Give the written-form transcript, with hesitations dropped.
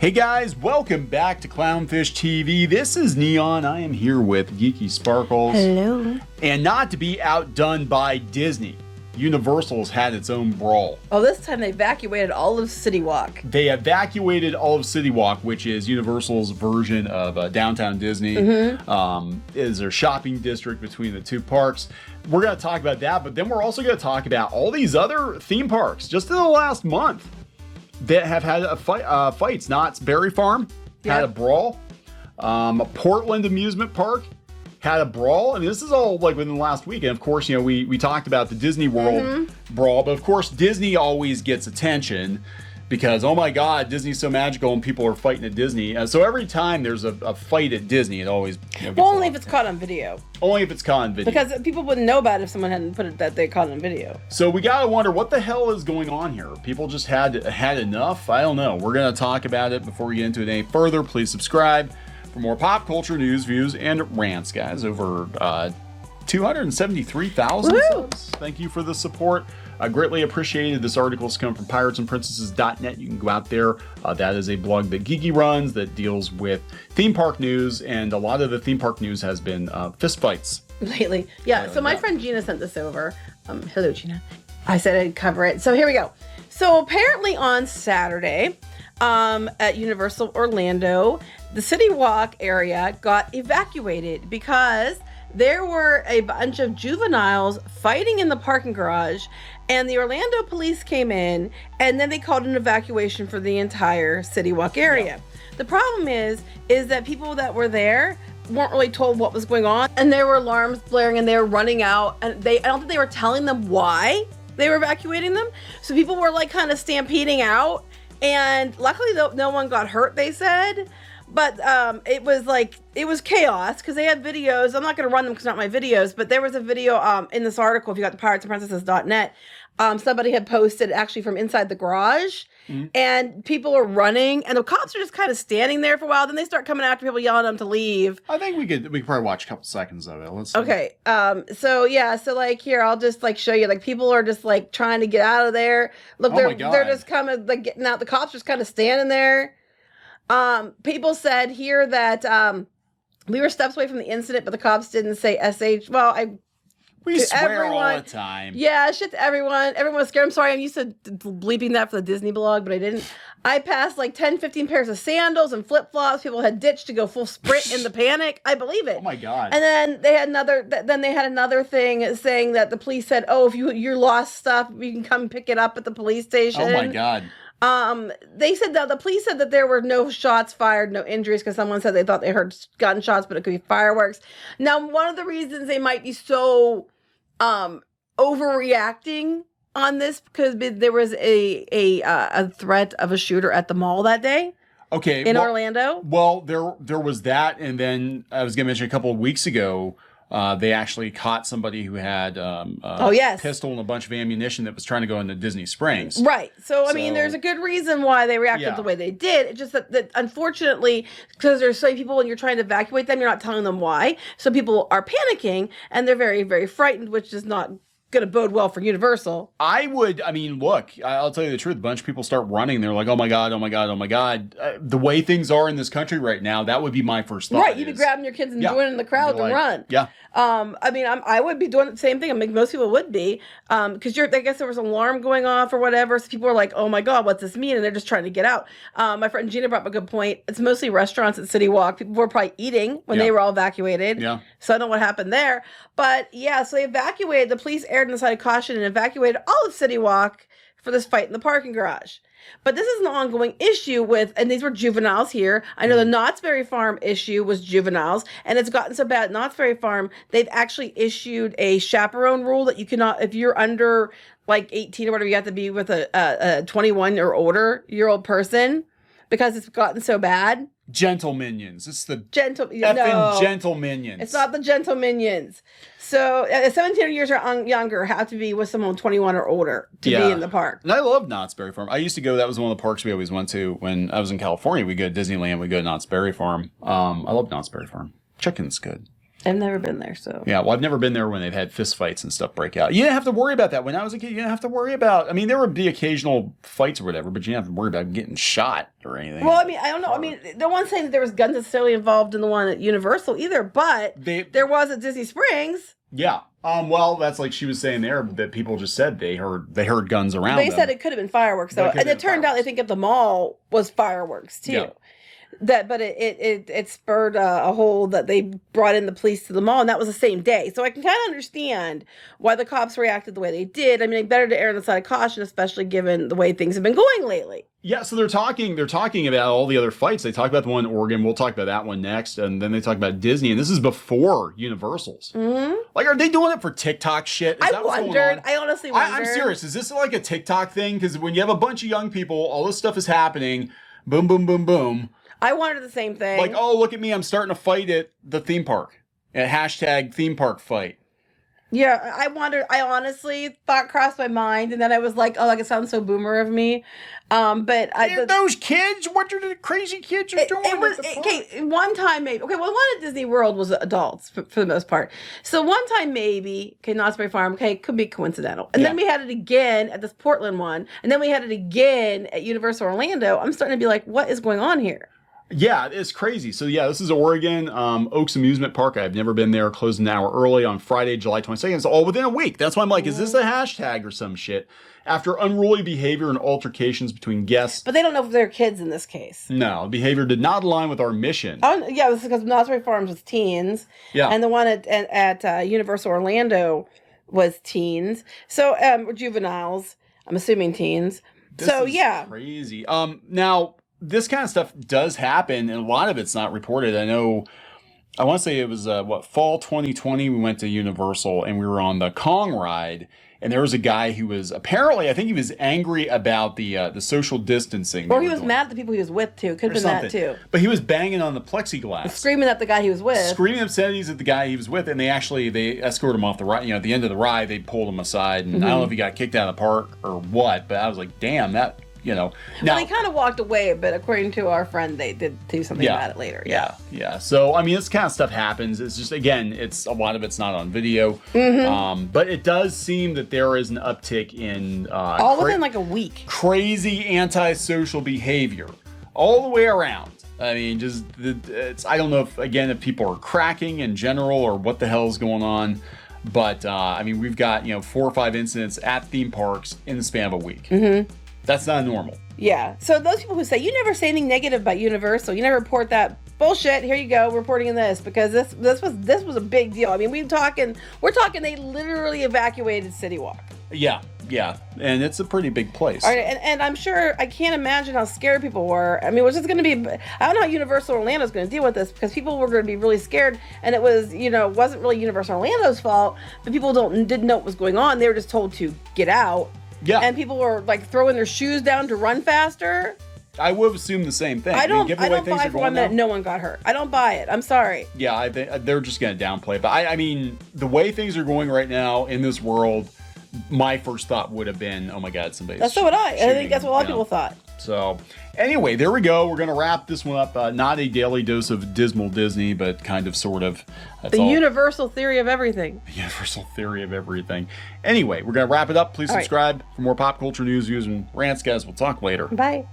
Hey guys, welcome back to Clownfish TV. This is Neon. I am here with Geeky Sparkles. Hello. And not to be outdone by Disney, Universal's had its own brawl. Oh, this time they evacuated all of CityWalk. They evacuated all of CityWalk, which is Universal's version of downtown Disney. Is their shopping district between the two parks. We're going to talk about that, but then we're also going to talk about all these other theme parks just in the last month that have had fights. Knott's Berry Farm had a brawl. Portland Amusement Park had a brawl. I mean, this is all like within the last week. And of course, you know, we talked about the Disney World brawl, but of course, Disney always gets attention because, oh my God, Disney's so magical and people are fighting at Disney. So every time there's a fight at Disney, it always... Well, only if it's caught on video. Only if it's caught on video. Because people wouldn't know about it if someone hadn't put it that they caught on video. So we gotta wonder, what the hell is going on here? People just had enough? I don't know. We're gonna talk about it before we get into it any further. Please subscribe for more pop culture news, views, and rants, guys. Over 273,000 subs. Thank you for the support. I greatly appreciated. This article is coming from piratesandprincesses.net. You can go out there. That is a blog that Geeky runs that deals with theme park news, and a lot of the theme park news has been fistfights. Lately. Yeah, so my friend Gina sent this over. Hello, Gina. I said I'd cover it. So here we go. So apparently on Saturday at Universal Orlando, the CityWalk area got evacuated because there were a bunch of juveniles fighting in the parking garage, and the Orlando police came in, and then they called an evacuation for the entire CityWalk area. Yeah. The problem is that people that were there weren't really told what was going on, and there were alarms blaring, and they were running out, and I don't think they were telling them why they were evacuating them. So people were like kind of stampeding out, and luckily no one got hurt, they said. But it was chaos because they had videos. I'm not going to run them because not my videos, but there was a video in this article, if you got the piratesandprincesses.net, somebody had posted actually from inside the garage, and people are running, and the cops are just kind of standing there for a while. Then they start coming after people, yelling at them to leave. I think we could probably watch a couple seconds of it. Let's see. Okay. So like here, I'll just like show you, like people are just like trying to get out of there. Look, they're just kind of like getting out. The cops just kind of standing there. People said here that we were steps away from the incident, but the cops didn't say SH. Well, we swear all the time. Yeah, shit to everyone. Everyone was scared. I'm sorry, I'm used to bleeping that for the Disney blog, but I didn't. I passed like 10, 15 pairs of sandals and flip-flops. People had ditched to go full sprint in the panic. I believe it. Oh my God. And then they had another thing saying that the police said, oh, if you lost stuff, you can come pick it up at the police station. Oh my God. They said that the police said that there were no shots fired, no injuries, because someone said they thought they heard gunshots, but it could be fireworks. Now, one of the reasons they might be so overreacting on this because there was a threat of a shooter at the mall that day. Okay, in Orlando. Well, there was that, and then I was going to mention a couple of weeks ago. They actually caught somebody who had a pistol and a bunch of ammunition that was trying to go into Disney Springs. Right. So, I mean, there's a good reason why they reacted the way they did. It's just that unfortunately, because there's so many people and you're trying to evacuate them, you're not telling them why. So people are panicking and they're very, very frightened, which is not going to bode well for Universal. Look, I'll tell you the truth. A bunch of people start running. They're like, oh my God, oh my God, oh my God. The way things are in this country right now, that would be my first thought. Right. You'd be grabbing your kids and joining the crowd and run. Yeah. I would be doing the same thing. I mean, most people would be, because I guess there was an alarm going off or whatever. So people were like, oh my God, what's this mean? And they're just trying to get out. My friend Gina brought up a good point. It's mostly restaurants at CityWalk. People were probably eating when they were all evacuated. Yeah. So I don't know what happened there. But yeah, so they evacuated. The police erred on the side of caution and evacuated all of CityWalk for this fight in the parking garage. But this is an ongoing issue and these were juveniles here. I know the Knott's Berry Farm issue was juveniles, and it's gotten so bad at Knott's Berry Farm, they've actually issued a chaperone rule that you cannot, if you're under like 18 or whatever, you have to be with a 21 or older year old person because it's gotten so bad. Gentle Minions. It's the Gentle Minions. It's not the Gentle Minions. So 17 years or younger have to be with someone 21 or older to be in the park. And I love Knott's Berry Farm. I used to go. That was one of the parks we always went to when I was in California. We go to Disneyland. We go to Knott's Berry Farm. I love Knott's Berry Farm. Chicken's good. I've never been there, so. Yeah, well, I've never been there when they've had fist fights and stuff break out. You didn't have to worry about that. When I was a kid, you didn't have to worry about, I mean, there would be occasional fights or whatever, but you didn't have to worry about getting shot or anything. Well, I mean, I don't know. I mean, no one's saying that there was guns necessarily involved in the one at Universal either, but there was at Disney Springs. Yeah. Well, that's like she was saying there that people just said they heard guns around They them. said it could have been fireworks, though. And it turned out they think at the mall was fireworks, too. Yeah. But it spurred a whole that they brought in the police to the mall, and that was the same day. So I can kind of understand why the cops reacted the way they did. I mean, better to err on the side of caution, especially given the way things have been going lately. Yeah, so they're talking about all the other fights. They talk about the one in Oregon. We'll talk about that one next, and then they talk about Disney, and this is before Universal's. Mm-hmm. Like, are they doing it for TikTok shit? I wondered. I honestly wondered. I'm serious. Is this like a TikTok thing? Because when you have a bunch of young people, all this stuff is happening. Boom, boom, boom, boom. I wondered the same thing. Like, oh, look at me. I'm starting to fight at the theme park. At hashtag theme park fight. Yeah, I wondered. I honestly thought crossed my mind. And then I was like, oh, like it sounds so boomer of me. But those kids, what are the crazy kids are doing? Okay, one time maybe. Okay, well, the one at Disney World was adults for the most part. So one time maybe, okay, Knott's Berry Farm, okay, could be coincidental. And then we had it again at this Portland one. And then we had it again at Universal Orlando. I'm starting to be like, what is going on here? Yeah, it's crazy. So yeah, this is Oregon, Oaks Amusement Park. I've never been there. Closed an hour early on Friday, July 22nd. It's all within a week. That's why I'm like, is this a hashtag or some shit? After unruly behavior and altercations between guests. But they don't know if they're kids in this case. No, behavior did not align with our mission. Oh, yeah, this is because Knott's Berry Farms was teens. Yeah. And the one at Universal Orlando was teens. So, juveniles, I'm assuming teens. This is crazy. Now, this kind of stuff does happen, and a lot of it's not reported. I want to say it was, fall 2020, we went to Universal, and we were on the Kong ride, and there was a guy who was, apparently, I think he was angry about the social distancing. Or he was mad at the people he was with, too. Could have been that, too. But he was banging on the plexiglass. Screaming at the guy he was with. Screaming obscenities at the guy he was with, and they escorted him off the ride. You know, at the end of the ride, they pulled him aside, and I don't know if he got kicked out of the park or what, but I was like, damn, that... You know, now, well, they kind of walked away, but according to our friend, they did do something about it later. Yeah. So, I mean, this kind of stuff happens. It's just, again, a lot of it's not on video. Mm-hmm. But it does seem that there is an uptick in all within like a week. Crazy antisocial behavior all the way around. I mean, just I don't know if people are cracking in general or what the hell is going on. But I mean, we've got 4 or 5 incidents at theme parks in the span of a week. Mm-hmm. That's not normal. Yeah. So those people who say, you never say anything negative about Universal, you never report that, bullshit, here you go, reporting in this, because this was a big deal. I mean, we're talking they literally evacuated CityWalk. Yeah. And it's a pretty big place. All right, and I'm sure, I can't imagine how scared people were. I mean, which is going to be, I don't know how Universal Orlando is going to deal with this, because people were going to be really scared, and it was, wasn't really Universal Orlando's fault, but people didn't know what was going on. They were just told to get out. Yeah. And people were like throwing their shoes down to run faster. I would assume the same thing. I don't buy for one minute no one got hurt. I don't buy it. I'm sorry. Yeah, they're just going to downplay it. But I mean, the way things are going right now in this world, my first thought would have been, oh my God, somebody's so would I. I think that's what a lot of people thought. So anyway, there we go. We're going to wrap this one up. Not a daily dose of dismal Disney, but kind of, sort of. That's the universal theory of everything. The universal theory of everything. Anyway, we're going to wrap it up. Please subscribe for more pop culture news, views, and rants, guys. We'll talk later. Bye.